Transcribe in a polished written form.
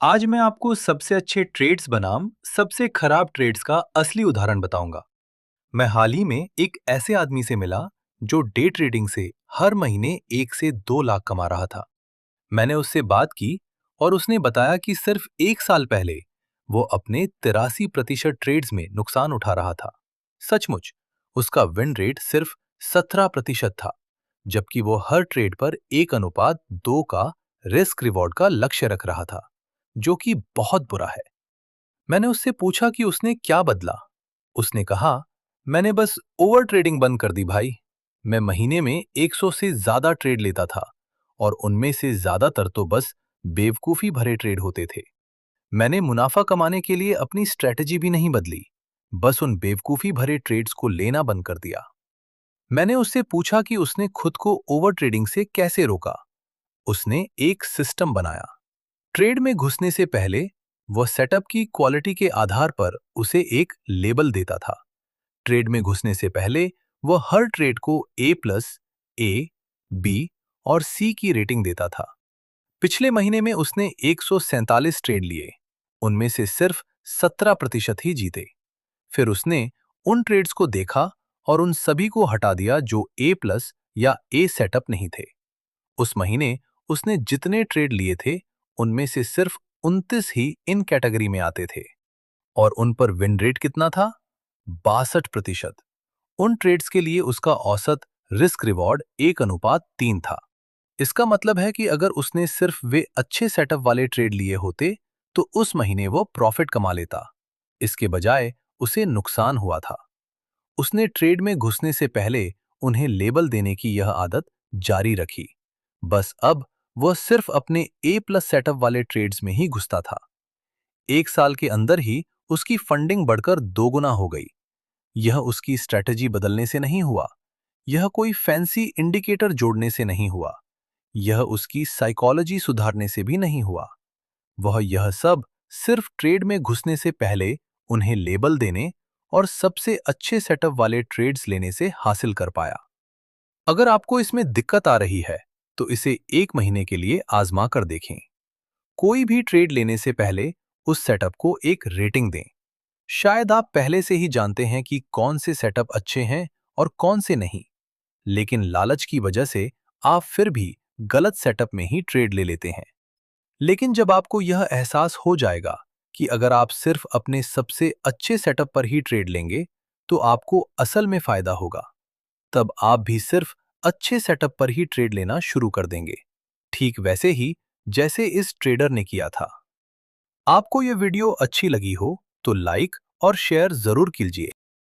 आज मैं आपको सबसे अच्छे ट्रेड्स बनाम सबसे खराब ट्रेड्स का असली उदाहरण बताऊंगा। मैं हाल ही में एक ऐसे आदमी से मिला जो डे ट्रेडिंग से हर महीने 1 से 2 लाख कमा रहा था। मैंने उससे बात की और उसने बताया कि सिर्फ 1 साल पहले वो अपने 83% ट्रेड्स में नुकसान उठा रहा था। सचमुच उसका विन रेट सिर्फ 17% था, जबकि वो हर ट्रेड पर 1:2 का रिस्क रिवॉर्ड का लक्ष्य रख रहा था, जो कि बहुत बुरा है। मैंने उससे पूछा कि उसने क्या बदला। उसने कहा, मैंने बस ओवर ट्रेडिंग बंद कर दी भाई। मैं महीने में 100 से ज्यादा ट्रेड लेता था और उनमें से ज्यादातर तो बस बेवकूफी भरे ट्रेड होते थे। मैंने मुनाफा कमाने के लिए अपनी स्ट्रेटजी भी नहीं बदली, बस उन बेवकूफी भरे ट्रेड्स को लेना बंद कर दिया। मैंने उससे पूछा कि उसने खुद को ओवर ट्रेडिंग से कैसे रोका। उसने एक सिस्टम बनाया। ट्रेड में घुसने से पहले वह सेटअप की क्वालिटी के आधार पर उसे एक लेबल देता था। ट्रेड में घुसने से पहले वह हर ट्रेड को A+, ए, बी और सी की रेटिंग देता था। पिछले महीने में उसने 147 ट्रेड लिए, उनमें से सिर्फ 17% ही जीते। फिर उसने उन ट्रेड्स को देखा और उन सभी को हटा दिया जो A+ या ए सेटअप नहीं थे। उस महीने उसने जितने ट्रेड लिए थे, उनमें से सिर्फ 29 ही इन कैटेगरी में आते थे। और उन पर विन रेट कितना था? 62%। उन ट्रेड्स के लिए उसका औसत रिस्क रिवॉर्ड 1:3 था। इसका मतलब है कि अगर उसने सिर्फ वे अच्छे सेटअप वाले ट्रेड लिए होते, तो उस महीने वो प्रॉफिट कमा लेता। इसके बजाय उसे नुकसान हुआ था। उसने ट्रेड में घुसने से पहले उन्हें लेबल देने की यह आदत जारी रखी। बस अब वह सिर्फ अपने A+ सेटअप वाले ट्रेड्स में ही घुसता था। 1 साल के अंदर ही उसकी फंडिंग बढ़कर 2 गुना हो गई। यह उसकी स्ट्रैटेजी बदलने से नहीं हुआ। यह कोई फैंसी इंडिकेटर जोड़ने से नहीं हुआ। यह उसकी साइकोलॉजी सुधारने से भी नहीं हुआ। वह यह सब सिर्फ ट्रेड में घुसने से पहले उन्हें लेबल देने और सबसे अच्छे सेटअप वाले ट्रेड्स लेने से हासिल कर पाया। अगर आपको इसमें दिक्कत आ रही है, तो इसे 1 महीने के लिए आजमा कर देखें। कोई भी ट्रेड लेने से पहले उस सेटअप को एक रेटिंग दें। शायद आप पहले से ही जानते हैं कि कौन से सेटअप अच्छे हैं और कौन से नहीं, लेकिन लालच की वजह से आप फिर भी गलत सेटअप में ही ट्रेड ले लेते हैं। लेकिन जब आपको यह एहसास हो जाएगा कि अगर आप सिर्फ अपने सबसे अच्छे सेटअप पर ही ट्रेड लेंगे, तो आपको असल में फायदा होगा। तब आप भी सिर्फ अच्छे सेटअप पर ही ट्रेड लेना शुरू कर देंगे, ठीक वैसे ही जैसे इस ट्रेडर ने किया था। आपको यह वीडियो अच्छी लगी हो तो लाइक और शेयर जरूर कीजिए।